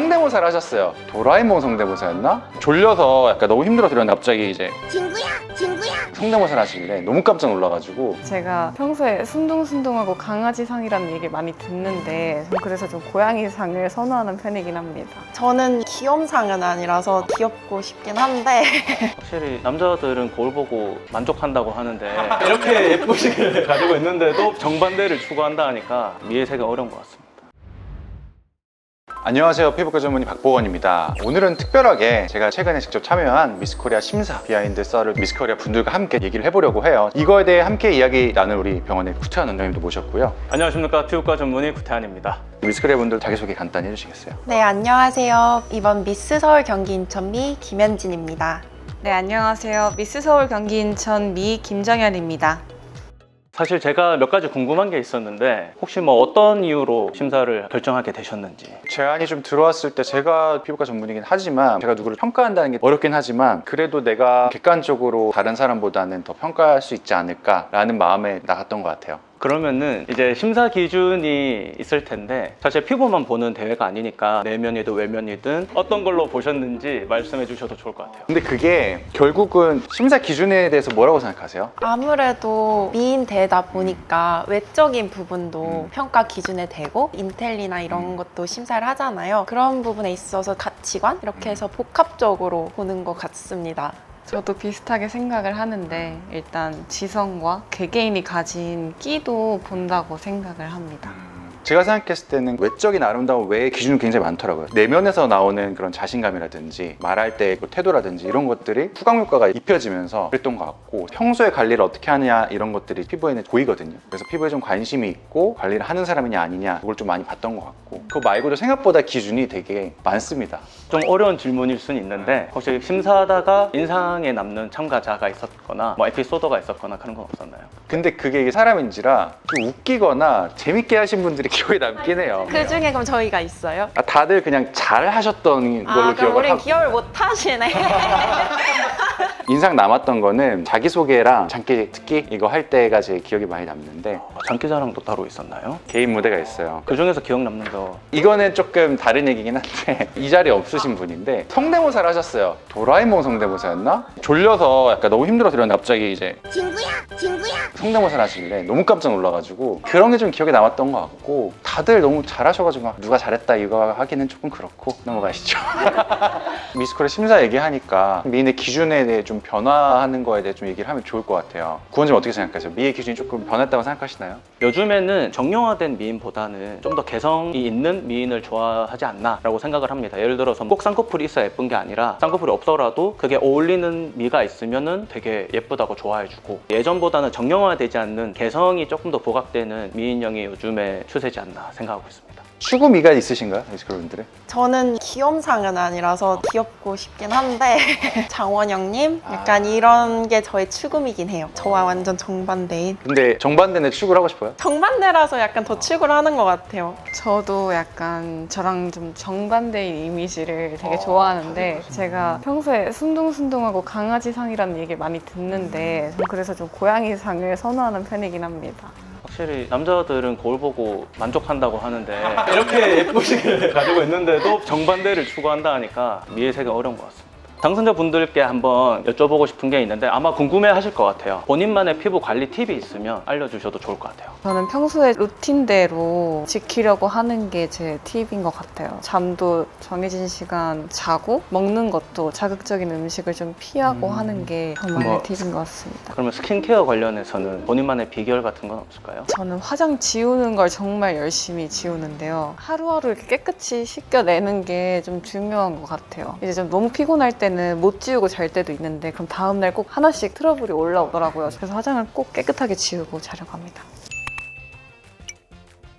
성대모사를 하셨어요. 도라에몽 성대모사였나? 졸려서 약간 너무 힘들어서 이러는데 갑자기 이제 친구야 성대모사를 하시길래 너무 깜짝 놀라가지고. 제가 평소에 순둥순둥하고 강아지상이라는 얘기를 많이 듣는데 그래서 좀 고양이상을 선호하는 편이긴 합니다. 저는 귀염상은 아니라서 귀엽고 싶긴 한데 확실히 남자들은 거울 보고 만족한다고 하는데 이렇게 예쁘시게 가지고 있는데도 정반대를 추구한다 하니까 미해세가 어려운 것 같습니다. 안녕하세요, 피부과 전문의 박보건입니다. 오늘은 특별하게 제가 최근에 직접 참여한 미스코리아 심사 비하인드 썰을 미스코리아 분들과 함께 얘기를 해보려고 해요. 이거에 대해 함께 이야기 나눌 우리 병원의 구태환 원장님도 모셨고요. 안녕하십니까, 피부과 전문의 구태환입니다. 미스코리아 분들 자기소개 간단히 해주시겠어요? 네, 안녕하세요. 이번 미스 서울 경기 인천미 김현진입니다. 네, 안녕하세요. 미스 서울 경기 인천 미 김정현입니다. 사실 제가 몇 가지 궁금한 게 있었는데 혹시 뭐 어떤 이유로 심사를 결정하게 되셨는지. 제안이 좀 들어왔을 때 제가 피부과 전문이긴 하지만 제가 누구를 평가한다는 게 어렵긴 하지만 그래도 내가 객관적으로 다른 사람보다는 더 평가할 수 있지 않을까라는 마음에 나갔던 것 같아요. 그러면은 이제 심사 기준이 있을 텐데 사실 피부만 보는 대회가 아니니까 내면이든 외면이든 어떤 걸로 보셨는지 말씀해 주셔도 좋을 것 같아요. 근데 그게 결국은 심사 기준에 대해서 뭐라고 생각하세요? 아무래도 미인대다 보니까 외적인 부분도 평가 기준에 되고 인텔리나 이런 것도 심사를 하잖아요. 그런 부분에 있어서 가치관 이렇게 해서 복합적으로 보는 것 같습니다. 저도 비슷하게 생각을 하는데 일단 지성과 개개인이 가진 끼도 본다고 생각을 합니다. 제가 생각했을 때는 외적인 아름다움 외의 기준이 굉장히 많더라고요. 내면에서 나오는 그런 자신감이라든지 말할 때 태도라든지 이런 것들이 후광효과가 입혀지면서 그랬던 것 같고 평소에 관리를 어떻게 하느냐 이런 것들이 피부에는 보이거든요. 그래서 피부에 좀 관심이 있고 관리를 하는 사람이냐 아니냐 그걸 좀 많이 봤던 것 같고 그거 말고도 생각보다 기준이 되게 많습니다. 좀 어려운 질문일 수는 있는데 혹시 심사하다가 인상에 남는 참가자가 있었거나 뭐 에피소드가 있었거나 그런 건 없었나요? 근데 그게 사람인지라 좀 웃기거나 재밌게 하신 분들이 기억에 남긴 해요. 그 중에 그럼 저희가 있어요? 다들 그냥 잘 하셨던 걸로 그럼 기억을 우린 하고 기억을 못 하시네. 인상 남았던 거는 자기소개랑 장기 특기 이거 할 때가 제일 기억이 많이 남는데 장기자랑도 따로 있었나요? 개인 무대가 있어요. 그 중에서 기억 남는 거. 이거는 조금 다른 얘기긴 한데 이 자리에 없으신 분인데 성대모사를 하셨어요. 도라에몽 성대모사였나? 졸려서 약간 너무 힘들어서 이러는데 갑자기 이제 친구야 성대모사를 하시길래 너무 깜짝 놀라가지고 그런 게 좀 기억에 남았던 것 같고 다들 너무 잘하셔가지고 막 누가 잘했다 이거 하기는 조금 그렇고 넘어가시죠. 미스코리아 심사 얘기하니까 미인의 기준에 대해 좀 변화하는 거에 대해 좀 얘기를 하면 좋을 것 같아요. 구원님 어떻게 생각하세요? 미의 기준이 조금 변했다고 생각하시나요? 요즘에는 정형화된 미인보다는 좀 더 개성이 있는 미인을 좋아하지 않나 라고 생각을 합니다. 예를 들어서 꼭 쌍꺼풀이 있어야 예쁜 게 아니라 쌍꺼풀이 없더라도 그게 어울리는 미가 있으면은 되게 예쁘다고 좋아해주고 예전보다는 정형화되지 않는 개성이 조금 더 부각되는 미인형이 요즘에 추세지 않나 생각하고 있습니다. 추구미가 있으신가요? 미스코리아 분들은? 저는 귀염상은 아니라서 귀엽고 싶긴 한데 장원영님 약간 이런 게 저의 추구미긴 해요. 저와 완전 정반대인. 근데 정반대는 추구를 하고 싶어요? 정반대라서 약간 더 추구를 하는 것 같아요. 저도 약간 저랑 좀 정반대인 이미지를 되게 좋아하는데 제가 평소에 순둥순둥하고 강아지상이라는 얘기를 많이 듣는데 그래서 좀 고양이상을 선호하는 편이긴 합니다. 확실히 남자들은 거울 보고 만족한다고 하는데 이렇게 예쁘시게 가지고 있는데도 정반대를 추구한다 하니까 미해세가 어려운 것 같습니다. 당선자분들께 한번 여쭤보고 싶은 게 있는데 아마 궁금해 하실 것 같아요. 본인만의 피부 관리 팁이 있으면 알려주셔도 좋을 것 같아요. 저는 평소에 루틴대로 지키려고 하는 게 제 팁인 것 같아요. 잠도 정해진 시간 자고 먹는 것도 자극적인 음식을 좀 피하고 하는 게 정말 뭐, 팁인 것 같습니다. 그러면 스킨케어 관련해서는 본인만의 비결 같은 건 없을까요? 저는 화장 지우는 걸 정말 열심히 지우는데요. 하루하루 이렇게 깨끗이 씻겨내는 게 좀 중요한 것 같아요. 이제 좀 너무 피곤할 때는 못 지우고 잘 때도 있는데 그럼 다음날 꼭 하나씩 트러블이 올라오더라고요. 그래서 화장을 꼭 깨끗하게 지우고 자려고 합니다.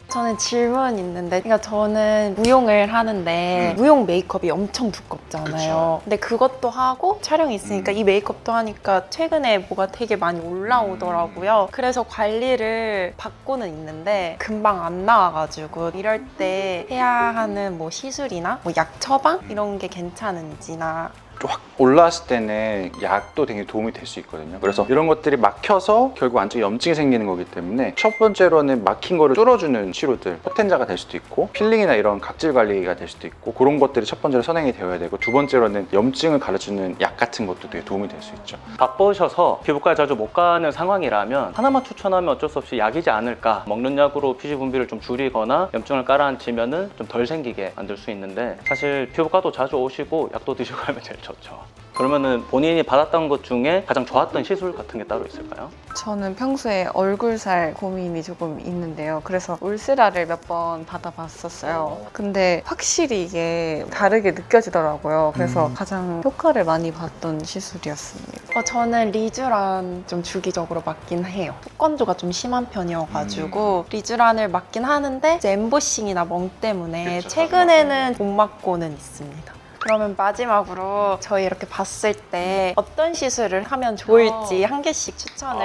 저는 질문 있는데, 그러니까 저는 무용을 하는데 무용 메이크업이 엄청 두껍잖아요. 근데 그것도 하고 촬영이 있으니까 이 메이크업도 하니까 최근에 뭐가 되게 많이 올라오더라고요. 그래서 관리를 받고는 있는데 금방 안 나와가지고 이럴 때 해야 하는 뭐 시술이나 뭐 약 처방 이런 게 괜찮은지나. 확 올라왔을 때는 약도 되게 도움이 될 수 있거든요. 그래서 이런 것들이 막혀서 결국 안쪽에 염증이 생기는 거기 때문에 첫 번째로는 막힌 거를 뚫어주는 치료들, 포텐자가 될 수도 있고 필링이나 이런 각질 관리가 될 수도 있고 그런 것들이 첫 번째로 선행이 되어야 되고 두 번째로는 염증을 가려주는 약 같은 것도 되게 도움이 될 수 있죠. 바쁘셔서 피부과에 자주 못 가는 상황이라면 하나만 추천하면 어쩔 수 없이 약이지 않을까. 먹는 약으로 피지 분비를 좀 줄이거나 염증을 깔아앉히면은 좀 덜 생기게 만들 수 있는데 사실 피부과도 자주 오시고 약도 드시고 하면 제일 좋죠. 그러면은 본인이 받았던 것 중에 가장 좋았던 시술 같은 게 따로 있을까요? 저는 평소에 얼굴살 고민이 조금 있는데요. 그래서 울세라를 몇 번 받아봤었어요. 근데 확실히 이게 다르게 느껴지더라고요. 그래서 가장 효과를 많이 봤던 시술이었습니다. 저는 리쥬란 좀 주기적으로 맞긴 해요. 속건조가 좀 심한 편이어가지고 리쥬란을 맞긴 하는데 이제 엠보싱이나 멍 때문에 그쵸, 최근에는 못 맞고는 있습니다. 그러면 마지막으로 저희 이렇게 봤을 때 어떤 시술을 하면 좋을지 한 개씩 추천을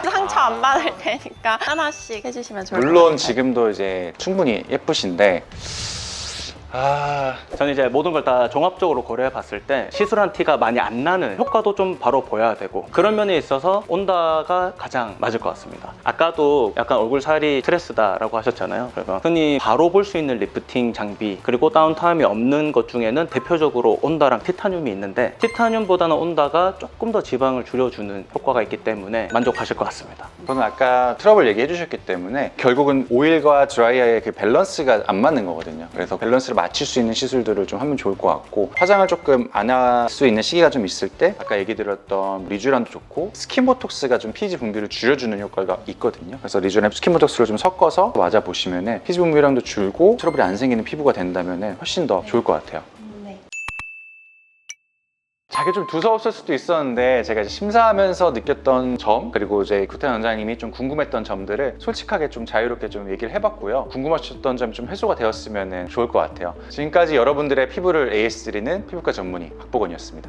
상처 안 받을 테니까 하나씩 해주시면 좋을 것 같아요. 물론 지금도 이제 충분히 예쁘신데 저는 이제 모든 걸 다 종합적으로 고려해 봤을 때 시술한 티가 많이 안 나는 효과도 좀 바로 보여야 되고 그런 면에 있어서 온다가 가장 맞을 것 같습니다. 아까도 약간 얼굴 살이 스트레스다라고 하셨잖아요. 그래서 흔히 바로 볼 수 있는 리프팅 장비 그리고 다운타임이 없는 것 중에는 대표적으로 온다랑 티타늄이 있는데 티타늄보다는 온다가 조금 더 지방을 줄여주는 효과가 있기 때문에 만족하실 것 같습니다. 저는 아까 트러블 얘기해 주셨기 때문에 결국은 오일과 드라이어의 그 밸런스가 안 맞는 거거든요. 그래서 밸런스를 맞출 수 있는 시술들을 좀 하면 좋을 것 같고 화장을 조금 안 할 수 있는 시기가 좀 있을 때 아까 얘기 드렸던 리쥬란도 좋고 스킨보톡스가 좀 피지 분비를 줄여주는 효과가 있거든요. 그래서 리쥬란 스킨보톡스를 좀 섞어서 맞아보시면 피지 분비량도 줄고 트러블이 안 생기는 피부가 된다면 훨씬 더 좋을 것 같아요. 자기 좀 두서웠을 수도 있었는데 제가 이제 심사하면서 느꼈던 점 그리고 이제 구태 원장님이 좀 궁금했던 점들을 솔직하게 좀 자유롭게 좀 얘기를 해봤고요. 궁금하셨던 점 좀 해소가 되었으면 좋을 것 같아요. 지금까지 여러분들의 피부를 AS 드리는 피부과 전문의 박보건이었습니다.